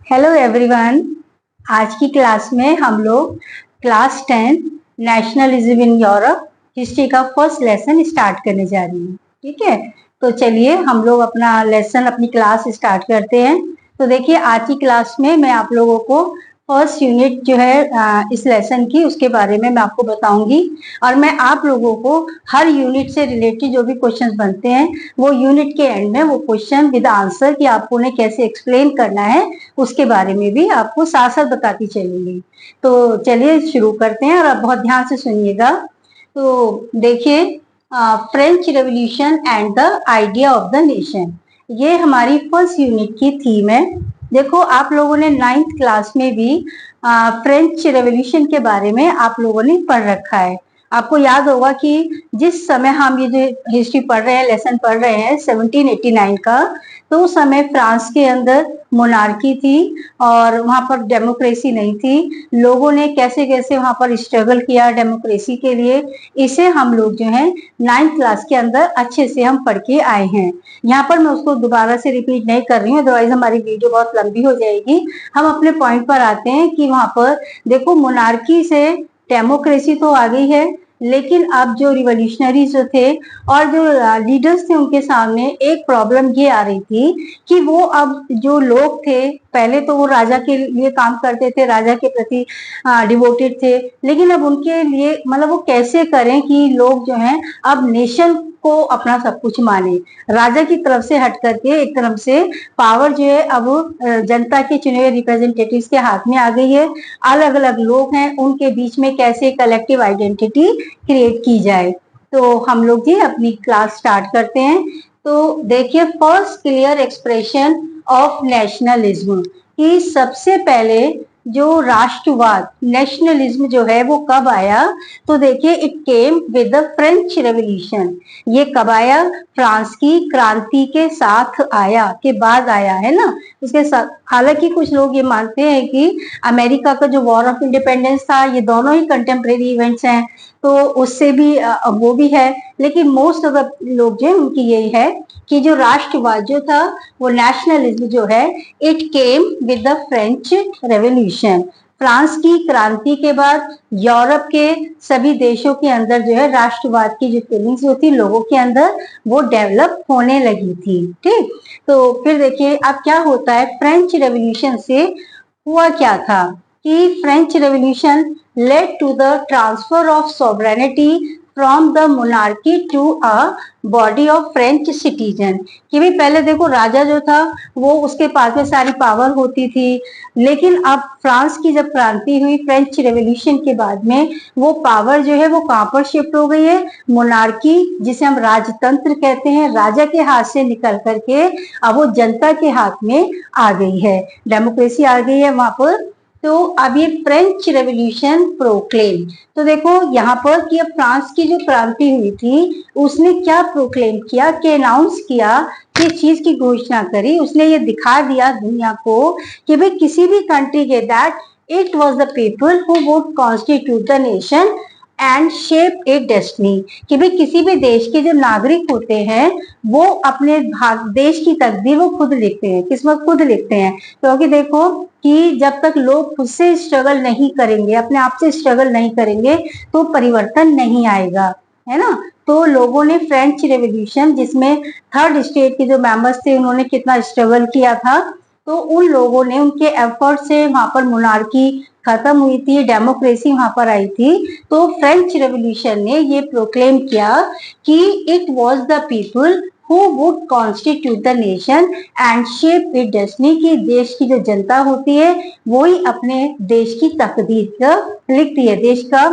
Hello everyone. आज की class में हम लोग class 10 nationalism in Europe history का फर्स्ट लेसन स्टार्ट करने जा रही हैं। ठीक है, तो चलिए हम लोग अपना लेसन अपनी क्लास स्टार्ट करते हैं। तो देखिए, आज की क्लास में मैं आप लोगों को फर्स्ट यूनिट जो है इस लेसन की, उसके बारे में मैं आपको बताऊंगी और मैं आप लोगों को हर यूनिट से रिलेटेड जो भी क्वेश्चंस बनते हैं वो यूनिट के एंड में वो क्वेश्चन विद आंसर कि आपको उन्हें कैसे एक्सप्लेन करना है उसके बारे में भी आपको साथ साथ बताती चलूंगी। तो चलिए शुरू करते हैं और आप बहुत ध्यान से सुनिएगा। तो देखिए, French revolution and the idea of the nation, ये हमारी फर्स्ट यूनिट की थीम है। देखो, आप लोगों ने 9th क्लास में भी फ्रेंच रेवोल्यूशन के बारे में आप लोगों ने पढ़ रखा है। आपको याद होगा कि जिस समय हम ये जो हिस्ट्री पढ़ रहे हैं, लेसन पढ़ रहे हैं 1789 का, तो उस समय फ्रांस के अंदर मोनार्की थी और वहां पर डेमोक्रेसी नहीं थी। लोगों ने कैसे कैसे वहां पर स्ट्रगल किया डेमोक्रेसी के लिए, इसे हम लोग जो है 9th क्लास के अंदर अच्छे से हम पढ़ के आए हैं। यहाँ पर मैं उसको दोबारा से रिपीट नहीं कर रही हूँ, अदरवाइज हमारी वीडियो बहुत लंबी हो जाएगी। हम अपने पॉइंट पर आते हैं कि वहां पर देखो, मोनार्की से डेमोक्रेसी तो आ गई है, लेकिन अब जो रिवोल्यूशनरी जो थे और जो लीडर्स थे उनके सामने एक प्रॉब्लम ये आ रही थी कि वो अब जो लोग थे, पहले तो वो राजा के लिए काम करते थे, राजा के प्रति डिवोटेड थे, लेकिन अब उनके लिए मतलब वो कैसे करें कि लोग जो हैं अब नेशन को अपना सब कुछ माने। राजा की तरफ से हट करके एक तरफ से पावर जो है अब जनता के चुने हुए रिप्रेजेंटेटिव्स के हाथ में आ गई है। अलग अलग लोग हैं, उनके बीच में कैसे कलेक्टिव आइडेंटिटी क्रिएट की जाए। तो हम लोग जी अपनी क्लास स्टार्ट करते हैं। तो देखिए, first clear expression of nationalism कि सबसे पहले जो राष्ट्रवाद नेशनलिज्म जो है वो कब आया, तो देखिए it came with the French revolution. ये कब आया? फ्रांस की क्रांति के साथ आया, के बाद आया है ना, उसके साथ। हालांकि कुछ लोग ये मानते हैं कि अमेरिका का जो वॉर ऑफ इंडिपेंडेंस था, ये दोनों ही कंटेम्प्रेरी इवेंट्स हैं, तो उससे भी वो भी है, लेकिन मोस्ट ऑफ द लोग जो है उनकी यही है कि जो राष्ट्रवाद जो था, वो नेशनलिज्म जो है, it came with the French revolution. France की क्रांति के बाद यूरोप के सभी देशों के अंदर जो है राष्ट्रवाद की जो फीलिंग्स होती लोगों के अंदर, वो डेवलप होने लगी थी। ठीक, तो फिर देखिए अब क्या होता है, फ्रेंच रेवोल्यूशन से हुआ क्या था कि French revolution led to the transfer of sovereignty from the monarchy to a body of French citizen। कि भी पहले देखो, राजा जो था वो उसके पास में सारी पावर होती थी, लेकिन अब फ्रांस की जब क्रांति हुई फ्रेंच रेवोल्यूशन के बाद में, वो पावर जो है वो कहाँ पर शिफ्ट हो गई है? मोनार्की, जिसे हम राजतंत्र कहते हैं, राजा के हाथ से निकल करके अब वो जनता के हाथ में आ गई है, डेमोक्रेसी आ गई है वहां पर। तो अब ये फ्रेंच रेवोल्यूशन प्रोक्लेम, तो देखो यहाँ पर कि अब फ्रांस की जो क्रांति हुई थी उसने क्या प्रोक्लेम किया, कि अनाउंस किया, किस चीज की घोषणा करी, उसने ये दिखा दिया दुनिया को कि भाई किसी भी कंट्री के, that it was the people who would constitute the nation and shape A destiny. कि भाई किसी भी देश के जो नागरिक होते हैं वो अपने देश की तकदीर वो खुद लिखते हैं, किस्मत खुद लिखते हैं। क्योंकि देखो कि जब तक लोग खुद से स्ट्रगल नहीं करेंगे, अपने आप से स्ट्रगल नहीं करेंगे, तो परिवर्तन नहीं आएगा, है ना। तो लोगों ने फ्रेंच रेवोल्यूशन, जिसमें थर्ड स्टेट के जो मेंबर्स थे उन्होंने कितना स्ट्रगल किया था, तो उन लोगों ने उनके एफर्ट से वहां पर मोनार्की खत्म हुई थी, डेमोक्रेसी वहां पर आई थी। तो फ्रेंच रेवोल्यूशन ने ये प्रोक्लेम किया कि it was the people who would constitute the nation and shape its destiny, कि देश की जो जनता होती है वही अपने देश की तकदीर का लिखती है, देश का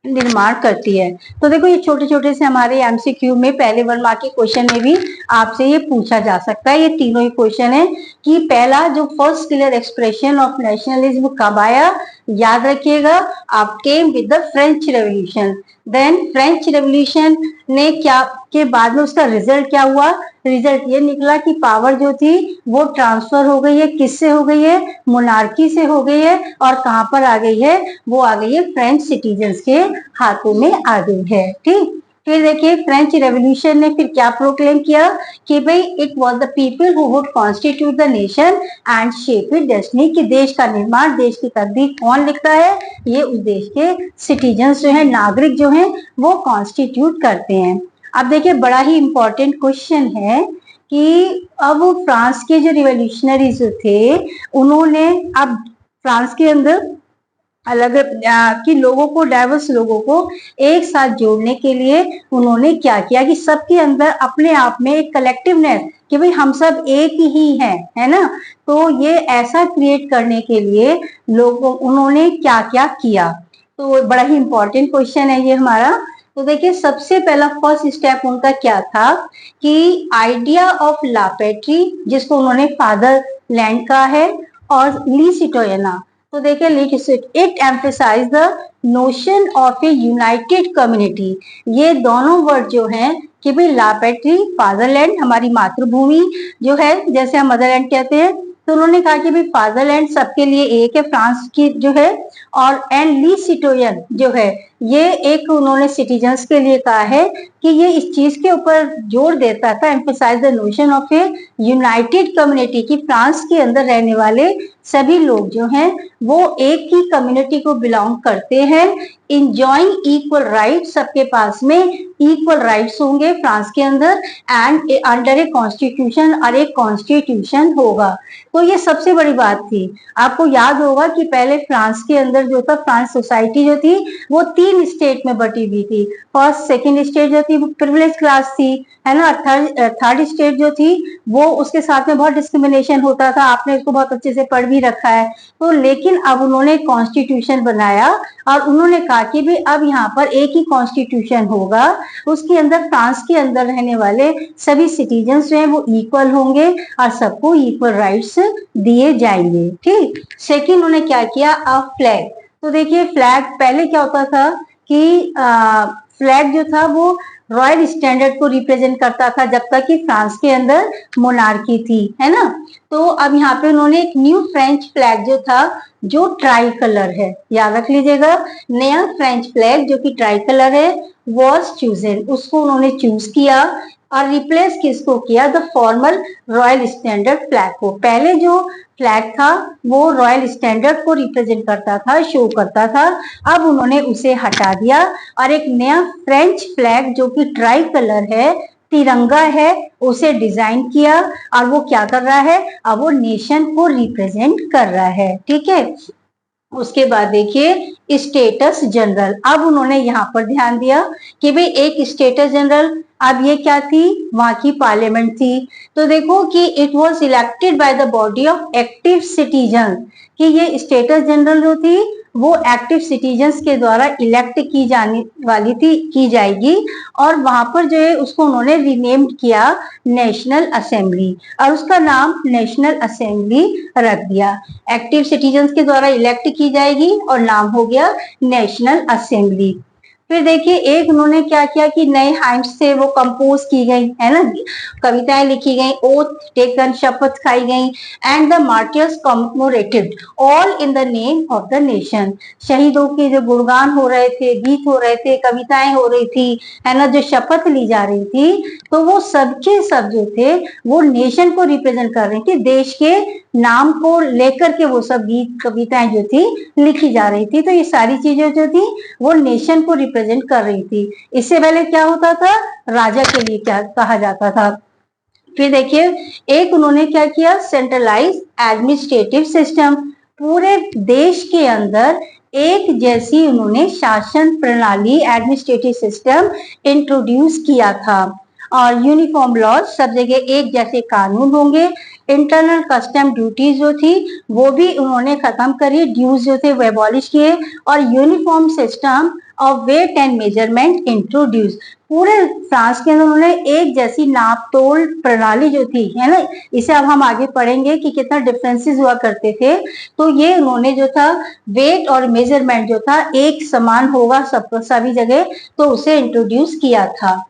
निर्माण करती है। तो देखो, ये छोटे छोटे से हमारे एमसीक्यू में पहले 1 मार्क के क्वेश्चन में भी आपसे ये पूछा जा सकता है। ये तीनों ही क्वेश्चन है कि पहला जो first clear expression of nationalism कब आया, याद रखिएगा, आप came with the French revolution. Then French revolution ने क्या के बाद में उसका रिजल्ट क्या हुआ? रिजल्ट ये निकला कि पावर जो थी वो ट्रांसफर हो गई है, किससे हो गई है? मोनार्की से हो गई है, और कहां पर आ गई है? वो आ गई है फ्रेंच सिटीजन्स के हाथों में आ गई है। ठीक, फिर देखिए फ्रेंच रेवोल्यूशन ने फिर क्या प्रोक्लेम किया कि भाई it was the people who would constitute the nation and shape it destiny, कि देश का निर्माण, देश की तकदीर कौन लिखता है, ये उस देश के सिटीजन्स जो है, नागरिक जो है, वो कॉन्स्टिट्यूट करते हैं। अब देखिए बड़ा ही इंपॉर्टेंट क्वेश्चन है कि अब फ्रांस के जो रिवोल्यूशनरीज थे उन्होंने, अब फ्रांस के अंदर अलग कि लोगों को, डाइवर्स लोगों को एक साथ जोड़ने के लिए उन्होंने क्या किया कि सबके अंदर अपने आप में एक कलेक्टिवनेस, कि भाई हम सब एक ही हैं, है ना। तो ये ऐसा क्रिएट करने के लिए लोगों, उन्होंने क्या क्या किया, तो बड़ा ही इंपॉर्टेंट क्वेश्चन है ये हमारा। तो देखिए सबसे पहला फर्स्ट स्टेप उनका क्या था कि आइडिया ऑफ ला पैट्री, जिसको उन्होंने फादर लैंड कहा है, और ली सिटोयना। तो देखिए it emphasize the notion of a united community. ये दोनों वर्ड जो हैं कि भाई ला पैट्री, फादरलैंड, हमारी मातृभूमि जो है, जैसे हम मदरलैंड कहते हैं, तो उन्होंने कहा कि भाई फादरलैंड सबके लिए एक है, फ्रांस की जो है, और एंड ली सिटोयन जो है, ये एक उन्होंने सिटीजन्स के लिए कहा है कि ये इस चीज के ऊपर जोर देता था, emphasize the notion of a united community, की फ्रांस के अंदर रहने वाले सभी लोग जो हैं वो एक ही कम्युनिटी को बिलोंग करते हैं, इंजॉइंग इक्वल राइट्स, सबके पास में इक्वल राइट्स होंगे फ्रांस के अंदर, एंड अंडर ए कॉन्स्टिट्यूशन, और एक कॉन्स्टिट्यूशन होगा। तो ये सबसे बड़ी बात थी। आपको याद होगा कि पहले फ्रांस के अंदर जो था, फ्रांस सोसाइटी जो थी वो 3 स्टेट में बटी हुई थी। फर्स्ट सेकंड स्टेट जो थी वो प्रिविलेज क्लास थी, है ना। थर्ड स्टेट जो थी वो, उसके साथ में बहुत डिस्क्रिमिनेशन होता था, आपने इसको बहुत अच्छे से पढ़ भी रखा है। तो लेकिन अब उन्होंने कॉन्स्टिट्यूशन बनाया और उन्होंने कहा कि भी अब यहाँ पर एक ही कॉन्स्टिट्यूशन होगा, उसके अंदर फ्रांस के अंदर रहने वाले सभी सिटीजन्स जो हैं वो इक्वल होंगे और सबको इक्वल राइट्स दिए जाएंगे। ठीक, सेकंड उन्होंने क्या किया, अ फ्लैग। तो देखिए फ्लैग, पहले क्या होता था कि फ्लैग जो था वो रॉयल स्टैंडर्ड को रिप्रेजेंट करता था जब तक कि फ्रांस के अंदर मोनार्की थी, है ना। तो अब यहाँ पे उन्होंने एक न्यू फ्रेंच फ्लैग जो था, जो ट्राई कलर है, याद रख लीजिएगा, नया फ्रेंच फ्लैग जो कि ट्राई कलर है, वॉज चूजन, उसको उन्होंने चूज किया और रिप्लेस किसको किया, the formal royal standard flag को। पहले जो फ्लैग था वो रॉयल स्टैंडर्ड को रिप्रेजेंट करता था, शो करता था, अब उन्होंने उसे हटा दिया और एक नया फ्रेंच फ्लैग जो कि ट्राई कलर है, तिरंगा है, उसे डिजाइन किया और वो क्या कर रहा है, अब वो नेशन को रिप्रेजेंट कर रहा है। ठीक है, उसके बाद देखिए स्टेटस जनरल। अब उन्होंने यहाँ पर ध्यान दिया कि भाई एक स्टेटस जनरल, अब ये क्या थी, वहां की पार्लियामेंट थी। तो देखो कि it was elected by the body of active citizen, कि ये स्टेटस जनरल जो थी वो एक्टिव सिटीजन्स के द्वारा इलेक्ट की जाने वाली थी, की जाएगी, और वहां पर जो है उसको उन्होंने रीनेम्ड किया नेशनल असेंबली, और उसका नाम नेशनल असेंबली रख दिया। एक्टिव सिटीजन्स के द्वारा इलेक्ट की जाएगी और नाम हो गया नेशनल असेंबली। फिर देखिए एक उन्होंने क्या किया कि नए हाइम्स से वो कंपोज की गई, है ना, कविताएं लिखी गई, ओथ टेकन, शपथ खाई गई, and the martyrs commemorated all in the name of the nation. शहीदों के जो गुणगान हो रहे थे, गीत हो रहे थे, कविताएं हो रही थी, है ना, जो शपथ ली जा रही थी, तो वो सबके सब जो थे वो नेशन को रिप्रेजेंट कर रही थी, देश के नाम को लेकर के वो सब गीत कविताएं जो थी लिखी जा रही थी। तो ये सारी चीजें जो थी वो नेशन को रिप्रेजेंट कर रही थी। इससे पहले क्या होता था, राजा के लिए क्या कहा जाता था। फिर देखिए एक उन्होंने क्या किया, सेंट्रलाइज एडमिनिस्ट्रेटिव सिस्टम, पूरे देश के अंदर एक जैसी उन्होंने शासन प्रणाली, एडमिनिस्ट्रेटिव सिस्टम इंट्रोड्यूस किया था, और यूनिफॉर्म लॉज, सब जगह एक जैसे कानून होंगे। इंटरनल कस्टम ड्यूटीज जो थी वो भी उन्होंने खत्म करी, ड्यूज जो थे वो एबॉलिश किए, और uniform system of weight and measurement introduce. पूरे फ्रांस के अंदर उन्होंने एक जैसी नाप तोल प्रणाली जो थी, है ना, इसे अब हम आगे पढ़ेंगे कि कितना डिफरेंसेस हुआ करते थे। तो ये उन्होंने जो था वेट और मेजरमेंट जो था एक समान होगा सब सभी जगह, तो उसे इंट्रोड्यूस किया था।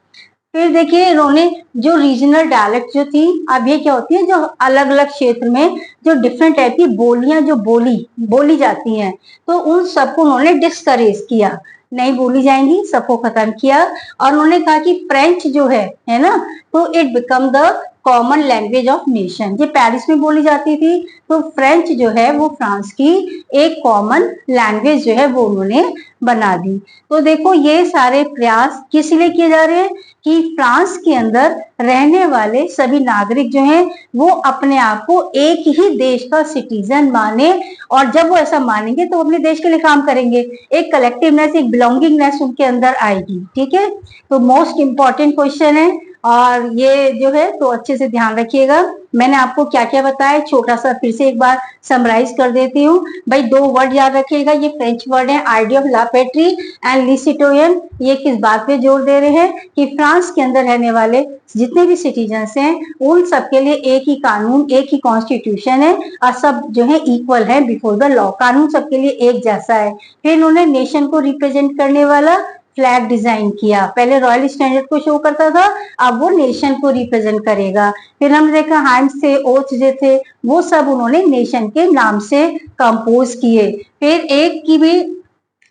फिर देखिए इन्होंने जो रीजनल डायलेक्ट जो थी, अब ये क्या होती है, जो अलग अलग क्षेत्र में जो डिफरेंट टाइप की बोलियां जो बोली जाती हैं, तो उन सबको उन्होंने डिस्करेज किया, नहीं बोली जाएंगी, सबको खत्म किया। और उन्होंने कहा कि फ्रेंच जो है ना, तो it become the common language of nation. ये पेरिस में बोली जाती थी, तो फ्रेंच जो है वो फ्रांस की एक कॉमन लैंग्वेज जो है वो उन्होंने बना दी। तो देखो ये सारे प्रयास किस लिए किए जा रहे हैं कि फ्रांस के अंदर रहने वाले सभी नागरिक जो हैं वो अपने आप को एक ही देश का सिटीजन माने, और जब वो ऐसा मानेंगे तो अपने देश के लिए काम करेंगे, एक कलेक्टिवनेस, एक बिलोंगिंगनेस उनके अंदर आएगी। ठीक है, तो मोस्ट इंपॉर्टेंट क्वेश्चन है, और ये जो है तो अच्छे से ध्यान रखिएगा। मैंने आपको क्या क्या बताया छोटा सा फिर से एक बार समराइज कर देती हूँ। भाई 2 वर्ड याद रखिएगा, ये फ्रेंच वर्ड है, आइडिया ऑफ ला पैट्री एंड ली सिटोयन। ये किस बात पे जोर दे रहे हैं कि फ्रांस के अंदर रहने वाले जितने भी सिटीजन्स हैं उन सबके लिए एक ही कानून, एक ही कॉन्स्टिट्यूशन है, और सब जो है इक्वल है बिफोर द लॉ। कानून सबके लिए एक जैसा है। फिर इन्होंने नेशन को रिप्रेजेंट करने वाला फ्लैग डिजाइन किया। पहले रॉयल स्टैंडर्ड को शो करता था, अब वो नेशन को रिप्रेजेंट करेगा। फिर हमने देखा हैंड्स थे, ओथ जो थे वो सब उन्होंने नेशन के नाम से कंपोज किए। फिर एक की भी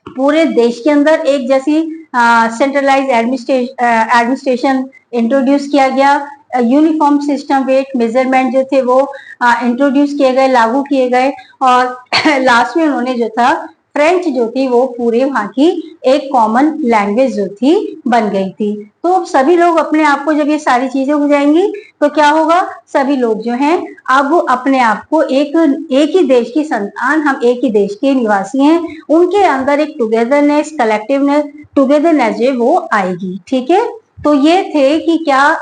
पूरे देश के अंदर एक जैसी सेंट्रलाइज एडमिनिस्ट्रेशन इंट्रोड्यूस किया गया। यूनिफॉर्म सिस्टम, वेट मेजरमेंट जो थे वो इंट्रोड्यूस किए गए, लागू किए गए। और लास्ट में उन्होंने जो था फ्रेंच जो थी वो पूरे वहां की एक कॉमन लैंग्वेज जो थी बन गई थी। तो सभी लोग अपने आप को, जब ये सारी चीजें हो जाएंगी तो क्या होगा, सभी लोग जो हैं अब वो अपने आप को एक ही देश की संतान, हम एक ही देश के निवासी हैं, उनके अंदर एक टुगेदरनेस, कलेक्टिवनेस, टुगेदरनेस जो वो आएगी। ठीक है, तो ये थे कि क्या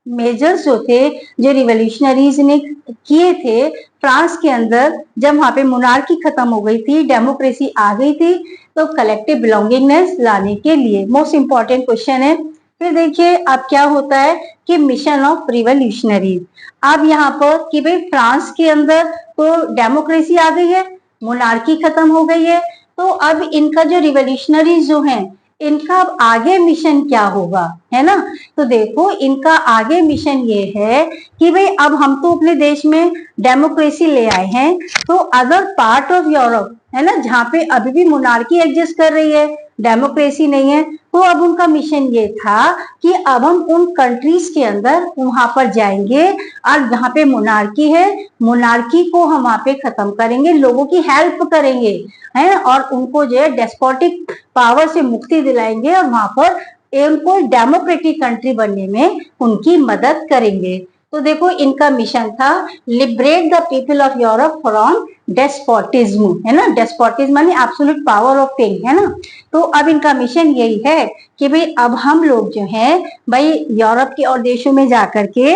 मेजर्स जो थे जो रिवोल्यूशनरीज ने किए थे फ्रांस के अंदर, जब वहां पे मोनार्की खत्म हो गई थी, डेमोक्रेसी आ गई थी, तो कलेक्टिव बिलोंगिंगनेस लाने के लिए। मोस्ट इंपॉर्टेंट क्वेश्चन है। फिर देखिए अब क्या होता है कि मिशन ऑफ रिवोल्यूशनरी। अब यहाँ पर कि भाई फ्रांस के अंदर तो डेमोक्रेसी आ गई है, मोनार्की खत्म हो गई है, तो अब इनका जो रिवोल्यूशनरीज जो हैं इनका अब आगे मिशन क्या होगा, है ना। तो देखो इनका आगे मिशन ये है कि भाई अब हम तो अपने देश में डेमोक्रेसी ले आए हैं, तो अदर पार्ट ऑफ यूरोप है ना, जहाँ पे अभी भी मोनार्की एग्जिस्ट कर रही है, डेमोक्रेसी नहीं है, तो अब उनका मिशन ये था कि अब हम उन कंट्रीज के अंदर वहां पर जाएंगे और जहाँ पे मोनार्की है, मोनार्की को हम वहां पे खत्म करेंगे, लोगों की हेल्प करेंगे है, और उनको जो है डेस्पोटिक पावर से मुक्ति दिलाएंगे, और वहां पर उनको डेमोक्रेटिक कंट्री बनने में उनकी मदद करेंगे। तो देखो इनका मिशन था liberate the people of Europe from despotism, है ना। डेस्पोटिज्म माने एब्सोल्यूट पावर ऑफ किंग, है ना। तो अब इनका मिशन यही है कि भाई अब हम लोग जो है भाई यूरोप के और देशों में जाकर के,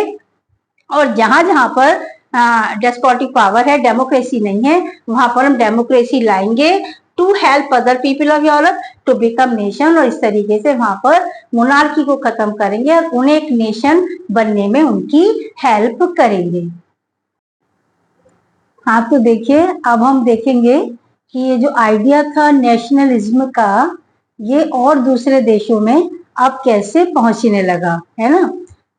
और जहां जहां पर डेस्पोटिक पावर है, डेमोक्रेसी नहीं है, वहां पर हम डेमोक्रेसी लाएंगे to help other people of Europe to become nation, और इस तरीके से वहां पर मोनार्की को खत्म करेंगे और उन्हें एक नेशन बनने में उनकी हेल्प करेंगे। हाँ तो देखिए अब हम देखेंगे कि ये जो आइडिया था नेशनलिज्म का, ये और दूसरे देशों में अब कैसे पहुंचने लगा, है ना।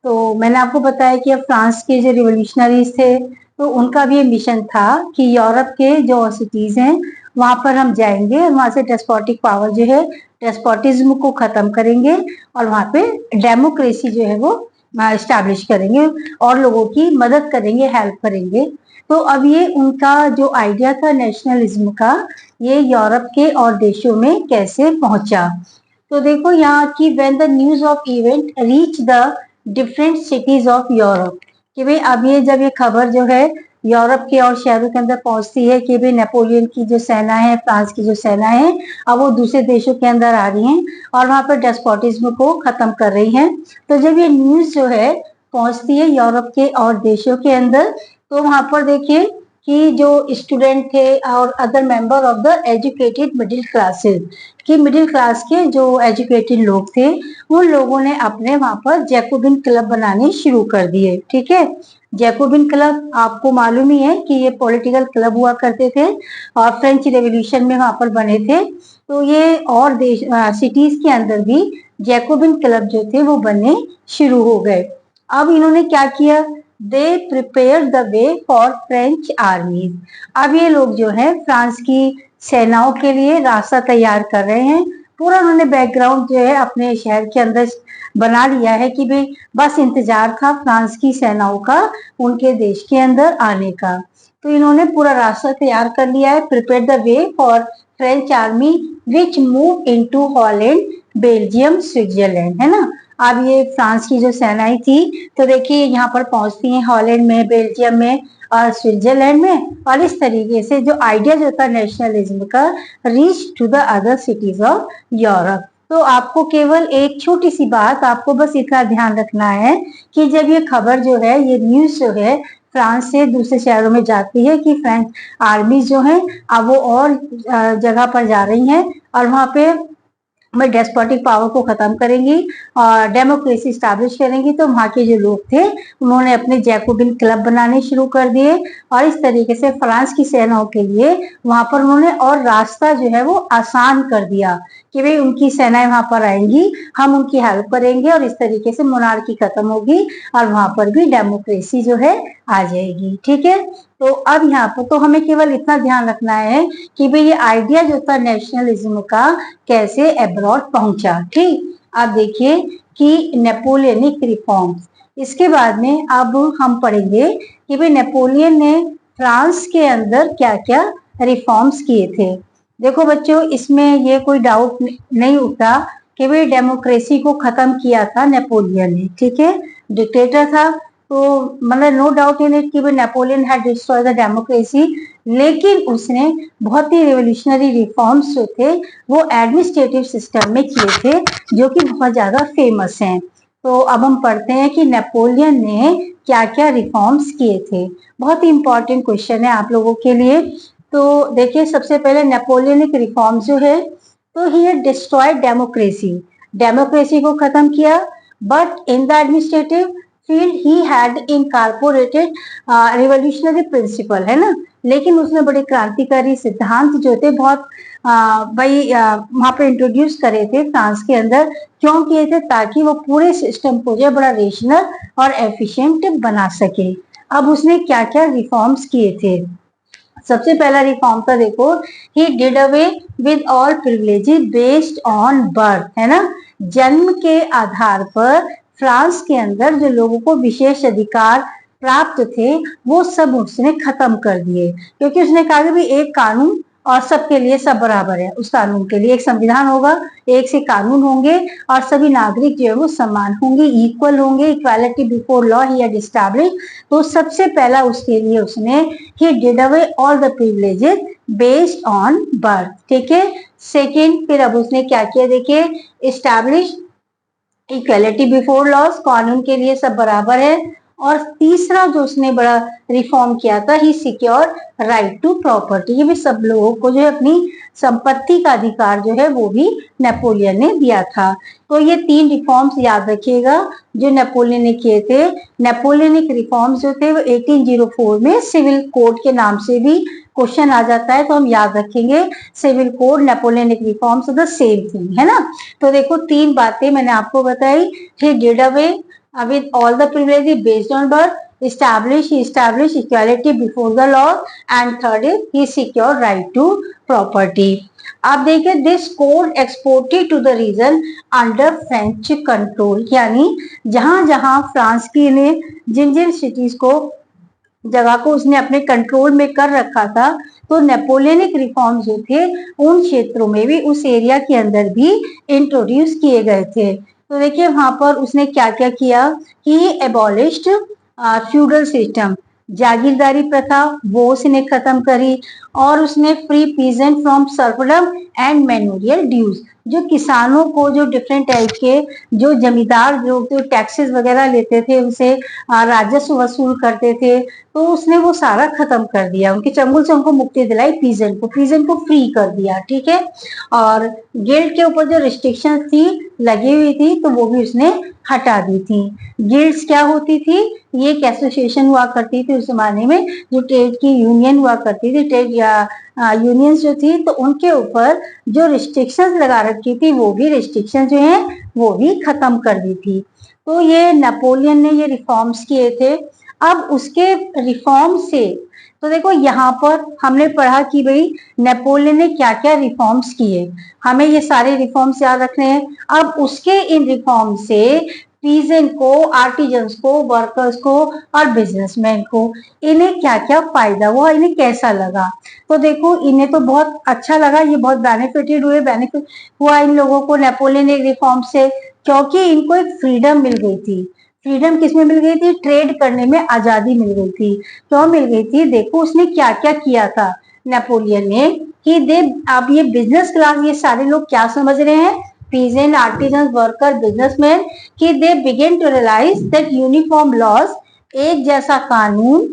तो मैंने आपको बताया कि अब फ्रांस के जो रिवोल्यूशनरीज थे तो उनका भी ये मिशन था कि यूरोप के जो सिटीज हैं वहां पर हम जाएंगे और वहां से डेस्पोटिक पावर जो है, डेस्पोटिज्म को खत्म करेंगे, और वहां पे डेमोक्रेसी जो है वो स्टैब्लिश करेंगे और लोगों की मदद करेंगे, हेल्प करेंगे। तो अब ये उनका जो आइडिया था नेशनलिज्म का, ये यूरोप के और देशों में कैसे पहुंचा। तो देखो यहाँ की when the news of event reach the different cities of Europe, कि भाई अब ये जब ये खबर जो है यूरोप के और शहरों के अंदर पहुंचती है कि भाई नेपोलियन की जो सेना है, फ्रांस की जो सेना है, अब वो दूसरे देशों के अंदर आ रही हैं और वहां पर डेस्पोटिज्म को खत्म कर रही हैं। तो जब ये न्यूज जो है पहुंचती है यूरोप के और देशों के अंदर, तो वहां पर देखिए कि जो स्टूडेंट थे और other member of the educated middle classes, कि मिडिल क्लास के जो एजुकेटेड लोग थे उन लोगों ने अपने वहां पर जैकोबिन क्लब बनाने शुरू कर दिए। ठीक है, जैकोबिन क्लब आपको मालूम ही है कि ये पॉलिटिकल क्लब हुआ करते थे और फ्रेंच रेवोल्यूशन में वहां पर बने थे। तो ये और देश सिटीज के अंदर भी जैकोबिन क्लब जो थे वो बनने शुरू हो गए। अब इन्होंने क्या किया, they prepare the way for French आर्मीज। अब ये लोग जो है फ्रांस की सेनाओं के लिए रास्ता तैयार कर रहे हैं। पूरा उन्होंने बैकग्राउंड जो है अपने शहर के अंदर बना लिया है कि भाई बस इंतजार था फ्रांस की सेनाओं का उनके देश के अंदर आने का। तो इन्होंने पूरा रास्ता तैयार कर लिया है, prepare the way for French army which move into Holland, Belgium, Switzerland, है ना। अब ये फ्रांस की जो सेनाएं थी तो देखिए यहाँ पर पहुंचती हैं हॉलैंड में, बेल्जियम में और स्विट्जरलैंड में, और इस तरीके से जो आइडिया जो था नेशनलिज्म का reach to the other cities of Europe. तो आपको केवल एक छोटी सी बात, आपको बस इतना ध्यान रखना है कि जब ये खबर जो है, ये न्यूज जो है फ्रांस से दूसरे शहरों में जाती है कि फ्रेंच आर्मी जो है अब वो और जगह पर जा रही हैं और वहां पे मैं डेस्पोटिक पावर को खत्म करेंगी और डेमोक्रेसी स्टैब्लिश करेंगी, तो वहाँ के जो लोग थे उन्होंने अपने जैकोबिन क्लब बनाने शुरू कर दिए और इस तरीके से फ्रांस की सेनाओं के लिए वहां पर उन्होंने और रास्ता जो है वो आसान कर दिया कि भाई उनकी सेनाएं वहां पर आएंगी, हम उनकी हेल्प करेंगे और इस तरीके से मोनार्की खत्म होगी और वहां पर भी डेमोक्रेसी जो है आ जाएगी। ठीक है, तो अब यहाँ पर तो हमें केवल इतना ध्यान रखना है कि भाई ये आइडिया जो था नेशनलिज्म का कैसे अब्रॉड पहुंचा। ठीक, अब देखिए कि नेपोलियनिक रिफॉर्म्स, इसके बाद में अब हम पढ़ेंगे कि भाई नेपोलियन ने फ्रांस के अंदर क्या क्या रिफॉर्म्स किए थे। देखो बच्चों, इसमें ये कोई डाउट नहीं उठता कि भाई डेमोक्रेसी को खत्म किया था नेपोलियन ने। ठीक है, डिक्टेटर था तो मतलब नो डाउट इन इट कि भाई Napoleon had destroy the democracy, लेकिन उसने बहुत ही रिवोल्यूशनरी रिफॉर्म्स जो थे वो एडमिनिस्ट्रेटिव सिस्टम में किए थे जो कि बहुत ज्यादा फेमस हैं। तो अब हम पढ़ते हैं कि नेपोलियन ने क्या क्या रिफॉर्म्स किए थे। बहुत ही इंपॉर्टेंट क्वेश्चन है आप लोगों के लिए। तो देखिए सबसे पहले नेपोलियनिक रिफॉर्म्स जो है, तो he had destroyed democracy, democracy को खत्म किया, but in the administrative field he had incorporated revolutionary principle, है ना। लेकिन उसने बड़े क्रांतिकारी सिद्धांत जो थे बहुत वहां पे इंट्रोड्यूस करे थे फ्रांस के अंदर। क्यों किए थे? ताकि वो पूरे सिस्टम को जो है बड़ा रेशनल और एफिशिएंट बना सके। अब उसने क्या क्या रिफॉर्म्स किए थे। सबसे पहला रिफॉर्म था, देखो, ही did away with all privileges based on birth, है ना। जन्म के आधार पर फ्रांस के अंदर जो लोगों को विशेष अधिकार प्राप्त थे वो सब उसने खत्म कर दिए, क्योंकि उसने कहा कि भाई एक कानून और सबके लिए सब बराबर है। उस कानून के लिए एक संविधान होगा, एक से कानून होंगे और सभी नागरिक जो है वो समान होंगे, इक्वल होंगे, equality before law he had established. तो सबसे पहला उसके लिए उसने ही did away all the privileges based on birth. ठीक है, सेकेंड, फिर अब उसने क्या किया, देखिए, एस्टैब्लिश इक्वालिटी बिफोर लॉस, कानून के लिए सब बराबर है। और तीसरा जो उसने बड़ा रिफॉर्म किया था, ही सिक्योर राइट टू प्रॉपर्टी, ये भी सब लोगों को जो है अपनी संपत्ति का अधिकार जो है वो भी नेपोलियन ने दिया था। तो ये तीन रिफॉर्म्स याद रखिएगा जो नेपोलियन ने किए थे। नेपोलियनिक रिफॉर्म्स जो थे वो 1804 में सिविल कोड के नाम से भी क्वेश्चन आ जाता है, तो हम याद रखेंगे civil code, Napoleonic reforms the same thing, है ना। तो देखो तीन बातें मैंने आपको बताई। He did away with all the privileges based on birth, he established equality before the law, and third is he secured right to property. अब देखिए, this code exported to the region under French control, यानी जहां जहां France की ने जिन जिन cities को जगह को उसने अपने कंट्रोल में कर रखा था, तो नेपोलियनिक रिफॉर्म्स जो थे उन क्षेत्रों में भी, उस एरिया के अंदर भी इंट्रोड्यूस किए गए थे। तो देखिए वहां पर उसने क्या क्या किया कि एबॉलिश्ड फ्यूडल सिस्टम, जागीरदारी प्रथा वो उसने खत्म करी, और उसने free peasant from serfdom and manual dues, जो किसानों को जो डिफरेंट टाइप के जो जमींदार जो टैक्सेस वगैरह लेते थे उनसे राजस्व वसूल करते थे, तो उसने वो सारा खत्म कर दिया, उनके चंगुल से उनको मुक्ति दिलाई, पीजेंट को फ्री कर दिया। ठीक है, और गिल्ड के ऊपर जो रिस्ट्रिक्शन थी लगी हुई थी तो वो भी उसने हटा दी थी। गिल्ड्स क्या होती थी? ये एक एसोसिएशन हुआ करती थी उस जमाने में, जो ट्रेड की यूनियन हुआ करती थी, ट्रेड या यूनियंस जो थी, तो उनके ऊपर जो रिस्ट्रिक्शंस लगा रखी थी वो भी रिस्ट्रिक्शन जो है वो भी खत्म कर दी थी। तो ये नेपोलियन ने ये रिफॉर्म्स किए थे। अब उसके रिफॉर्म से तो देखो यहाँ पर हमने पढ़ा कि भाई नेपोलियन ने क्या क्या रिफॉर्म्स किए, हमें ये सारे रिफॉर्म्स याद रखने हैं। अब उसके इन रिफॉर्म से पीजेंट को, आर्टिजन्स को, वर्कर्स को और बिजनेसमैन को इन्हें क्या क्या फायदा हुआ, इन्हें कैसा लगा। तो देखो इन्हें तो बहुत अच्छा लगा, ये बहुत बेनिफिटेड हुए, बेनिफिट हुआ इन लोगों को नेपोलियन एक रिफॉर्म से, क्योंकि इनको एक फ्रीडम मिल गई थी। फ्रीडम किसमें मिल गई थी? ट्रेड करने में आजादी मिल गई थी। क्यों मिल गई थी? देखो उसने क्या क्या किया था नेपोलियन ने, कि दे अब ये बिजनेस क्लास, ये सारे लोग क्या समझ रहे हैं, peasant, artisans, worker, businessmen, कि they begin to realize that uniform laws, एक जैसा कानून,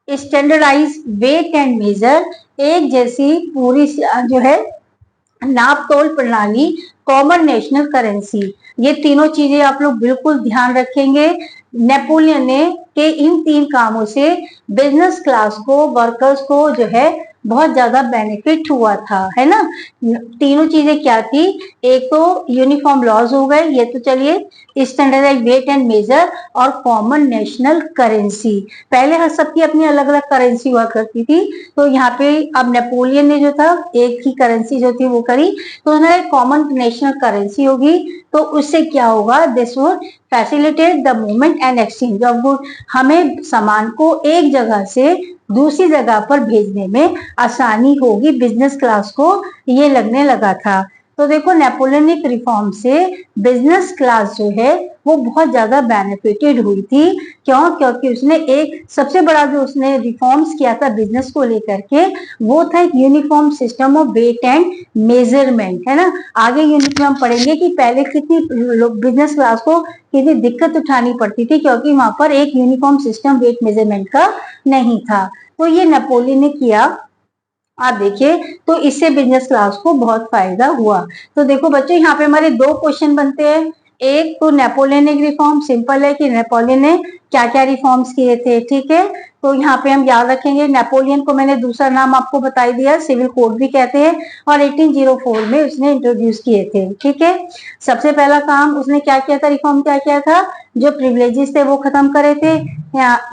स्टैंडर्डाइज वेट एंड मेजर, एक जैसी पूरी जो है नाप तोल प्रणाली, कॉमन नेशनल करेंसी, ये तीनों चीजें आप लोग बिल्कुल ध्यान रखेंगे। नेपोलियन ने के इन तीन कामों से बिजनेस क्लास को, वर्कर्स को जो है बहुत ज्यादा बेनिफिट हुआ था, है ना। तीनों चीजें क्या थी? एक तो यूनिफॉर्म लॉज हो गए, ये तो चलिए, स्टैंडर्डाइज वेट एंड मेजर और कॉमन नेशनल करेंसी। पहले हर सबकी अपनी अलग अलग करेंसी हुआ करती थी, तो यहाँ पे अब नेपोलियन ने जो था एक ही करेंसी जो थी वो करी, तो उन्होंने कॉमन नेशनल करेंसी होगी, तो उससे क्या होगा? This would facilitate the movement and exchange of good, हमें सामान को एक जगह से दूसरी जगह पर भेजने में आसानी होगी, बिजनेस क्लास को ये लगने लगा था। तो देखो नेपोलियनिक रिफॉर्म से बिजनेस क्लास जो है वो बहुत ज्यादा बेनिफिटेड हुई थी। क्यों? क्योंकि उसने एक सबसे बड़ा जो उसने रिफॉर्म्स किया था बिजनेस को लेकर के, वो था एक uniform system of weight and measurement, है ना। आगे यूनिट में हम पढ़ेंगे कि पहले कितनी बिजनेस क्लास को कितनी दिक्कत उठानी पड़ती थी, क्योंकि वहां पर एक यूनिफॉर्म सिस्टम वेट मेजरमेंट का नहीं था। तो ये नेपोलियन ने किया, आप देखिए, तो इससे बिजनेस क्लास को बहुत फायदा हुआ। तो देखो बच्चों यहाँ पे हमारे दो क्वेश्चन बनते हैं। एक तो नेपोलियनिक रिफॉर्म, सिंपल है कि नेपोलियन ने क्या क्या रिफॉर्म्स किए थे, ठीक है। तो यहाँ पे हम याद रखेंगे, नेपोलियन को मैंने दूसरा नाम आपको बता दिया, सिविल कोड भी कहते हैं, और 1804 में उसने इंट्रोड्यूस किए थे, ठीक है। सबसे पहला काम उसने क्या किया था, रिफॉर्म क्या किया था? जो प्रिविलेजेस थे वो खत्म करे थे,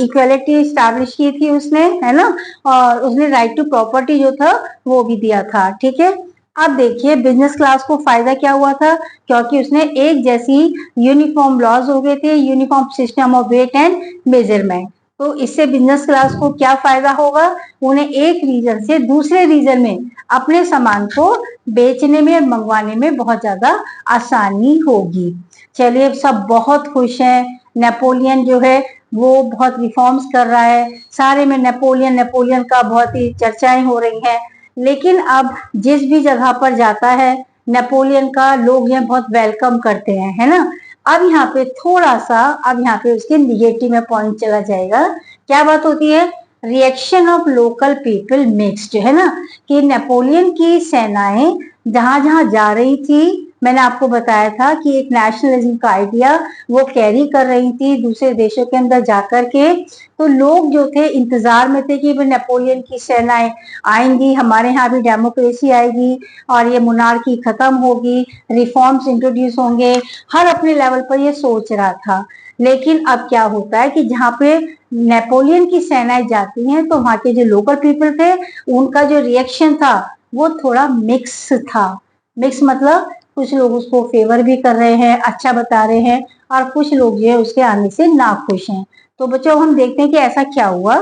इक्वेलिटी स्टैब्लिश की थी उसने, है ना, और उसने राइट टू प्रॉपर्टी जो था वो भी दिया था, ठीक है। अब देखिए बिजनेस क्लास को फायदा क्या हुआ था, क्योंकि उसने एक जैसी यूनिफॉर्म लॉज हो गए थे, uniform system of weight and measurement. तो इससे बिजनेस क्लास को क्या फायदा होगा? उन्हें एक रीजन से दूसरे रीजन में अपने सामान को बेचने में, मंगवाने में बहुत ज्यादा आसानी होगी। चलिए सब बहुत खुश हैं, नेपोलियन जो है वो बहुत रिफॉर्म्स कर रहा है, सारे में नेपोलियन नेपोलियन का बहुत ही चर्चाएं हो रही हैं। लेकिन अब जिस भी जगह पर जाता है नेपोलियन का, लोग यहाँ बहुत वेलकम करते हैं, है ना। अब यहाँ पे थोड़ा सा, अब यहाँ पे उसके निगेटिव में पॉइंट चला जाएगा। क्या बात होती है? Reaction of local people mixed, है ना, कि नेपोलियन की सेनाएं जहां जहां जा रही थी, मैंने आपको बताया था कि एक नेशनलिज्म का आइडिया वो कैरी कर रही थी दूसरे देशों के अंदर जाकर के, तो लोग जो थे इंतजार में थे कि नेपोलियन की सेनाएं आएंगी, हमारे यहाँ भी डेमोक्रेसी आएगी और ये मोनार्की खत्म होगी, रिफॉर्म्स इंट्रोड्यूस होंगे, हर अपने लेवल पर ये सोच रहा था। लेकिन अब क्या होता है कि जहाँ पे नेपोलियन की सेनाएं जाती हैं तो वहां के जो लोकल पीपल थे उनका जो रिएक्शन था वो थोड़ा मिक्स था। मिक्स मतलब कुछ लोग उसको फेवर भी कर रहे हैं, अच्छा बता रहे हैं, और कुछ लोग जो है उसके आने से नाखुश हैं। तो बच्चों हम देखते हैं कि ऐसा क्या हुआ।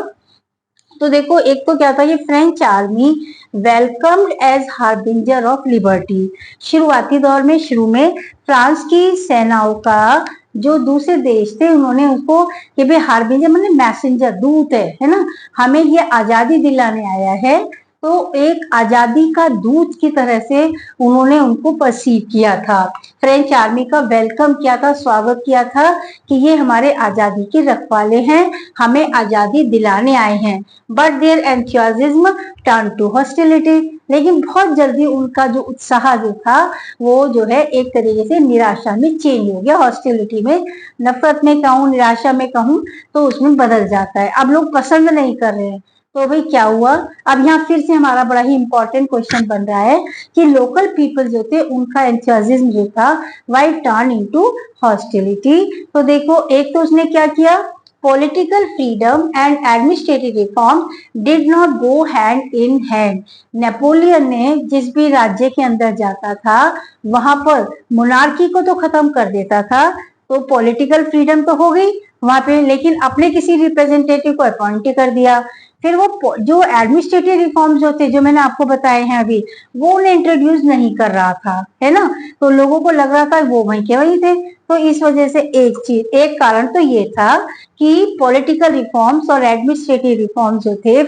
तो देखो एक तो क्या था, ये French army welcomed as harbinger of liberty. शुरुआती दौर में, शुरू में फ्रांस की सेनाओं का जो दूसरे देश थे उन्होंने उसको कि भाई हार्बिंजर मतलब मैसेंजर, दूत है ना, हमें ये आजादी दिलाने आया है, तो एक आजादी का दूत की तरह से उन्होंने उनको परसीव किया था। फ्रेंच आर्मी का वेलकम किया था, स्वागत किया था कि ये हमारे आजादी के रखवाले हैं, हमें आजादी दिलाने आए हैं। But their enthusiasm turn to hostility, लेकिन बहुत जल्दी उनका जो उत्साह जो था वो जो है एक तरीके से निराशा में चेंज हो गया, हॉस्टिलिटी में, नफरत में कहूँ, निराशा में कहूँ, तो उसमें बदल जाता है। अब लोग पसंद नहीं कर रहे हैं, तो भाई क्या हुआ? अब यहाँ फिर से हमारा बड़ा ही इंपॉर्टेंट क्वेश्चन बन रहा है कि लोकल पीपल जो थे उनका एंथुसियाज्म जो था वाई टर्न इनटू हॉस्टिलिटी। तो देखो एक तो उसने क्या किया, political freedom and administrative reform did not go hand in hand. Napoleon ने जिस भी राज्य के अंदर जाता था वहां पर मोनार्की को तो खत्म कर देता था, तो पॉलिटिकल फ्रीडम तो हो गई वहां पे, लेकिन अपने किसी रिप्रेजेंटेटिव को अपॉइंट कर दिया। फिर वो जो एडमिनिस्ट्रेटिव रिफॉर्म्स जो थे, जो मैंने आपको बताए हैं अभी, वो उन्हें इंट्रोड्यूस नहीं कर रहा था, है ना। तो लोगों को लग रहा था वो वहीं के वहीं थे। तो इस वजह से एक कारण तो ये था कि पॉलिटिकल रिफॉर्म्स और एडमिनिस्ट्रेटिव रिफॉर्म्स जो थे,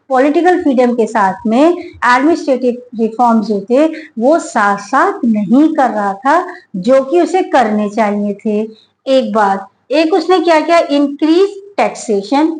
पॉलिटिकल फ्रीडम के साथ में एडमिनिस्ट्रेटिव रिफॉर्म्स जो थे वो साथ साथ नहीं कर रहा था, जो कि उसे करने चाहिए थे। एक बात, एक उसने क्या किया, इंक्रीज टैक्सेशन,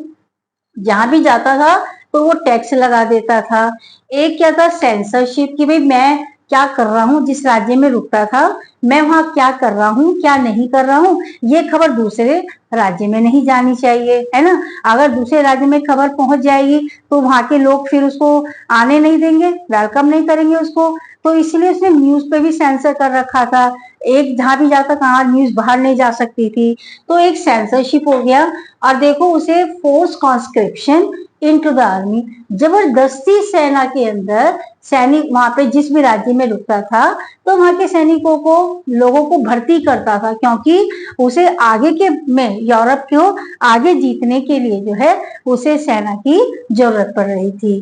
जहां भी जाता था तो वो टैक्स लगा देता था। एक क्या था, सेंसरशिप, कि भाई मैं क्या कर रहा हूँ, जिस राज्य में रुकता था मैं वहां क्या कर रहा हूँ क्या नहीं कर रहा हूँ, ये खबर दूसरे राज्य में नहीं जानी चाहिए, है ना। अगर दूसरे राज्य में खबर पहुंच जाएगी तो वहां के लोग फिर उसको आने नहीं देंगे, वेलकम नहीं करेंगे उसको। तो इसलिए उसने न्यूज पे भी सेंसर कर रखा था, एक जहां भी जाता था न्यूज बाहर नहीं जा सकती थी, तो एक सेंसरशिप हो गया। और देखो उसे force conscription into the army, जबरदस्ती सेना के अंदर सैनिक वहां पे जिस भी राज्य में रुकता था तो वहां के सैनिकों को, लोगों को भर्ती करता था, क्योंकि उसे आगे के में यूरोप को आगे जीतने के लिए जो है उसे सेना की जरूरत पड़ रही थी।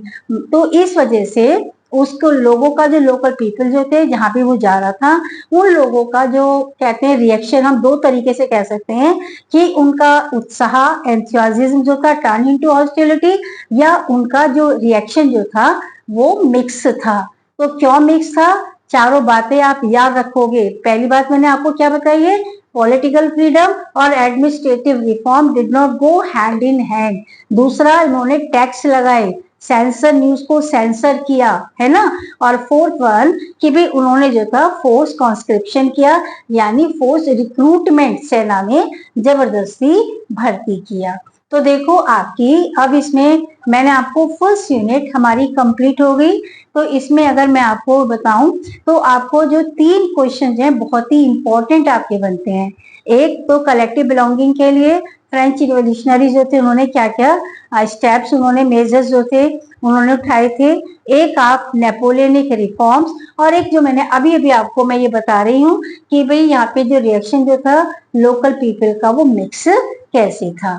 तो इस वजह से उसको लोगों का, जो लोकल पीपल जो थे जहां पे वो जा रहा था, उन लोगों का जो कहते हैं रिएक्शन, हम दो तरीके से कह सकते हैं कि उनका उत्साह, एंथुसियाज्म जो था टर्न इनटू हॉस्टिलिटी, या उनका जो रिएक्शन जो था वो मिक्स था। तो क्यों मिक्स था, चारों बातें आप याद रखोगे। पहली बात मैंने आपको क्या बताई है, पॉलिटिकल फ्रीडम और administrative reform did not go hand in hand. दूसरा, इन्होंने टैक्स लगाए, सेंसर न्यूज को सेंसर किया, है ना। और फोर्थ वन कि भी उन्होंने जो था फोर्स कॉन्स्क्रिप्शन किया, यानी फोर्स रिक्रूटमेंट, सेना में जबरदस्ती भर्ती किया। तो देखो आपकी अब इसमें मैंने आपको फर्स्ट यूनिट हमारी कंप्लीट हो गई। तो इसमें अगर मैं आपको बताऊं तो आपको जो 3 क्वेश्चन हैं बहुत ही इंपॉर्टेंट आपके बनते हैं। एक तो कलेक्टिव बिलोंगिंग के लिए फ्रेंच रिवोल्यूशनरी जो थे उन्होंने क्या क्या स्टेप्स, उन्होंने मेजर्स जो थे उन्होंने उठाए थे। एक आप नेपोलियनिक रिफॉर्म्स, और एक जो मैंने अभी अभी आपको मैं ये बता रही हूँ कि भाई यहाँ पे जो रिएक्शन जो था लोकल पीपल का वो मिक्स कैसे था।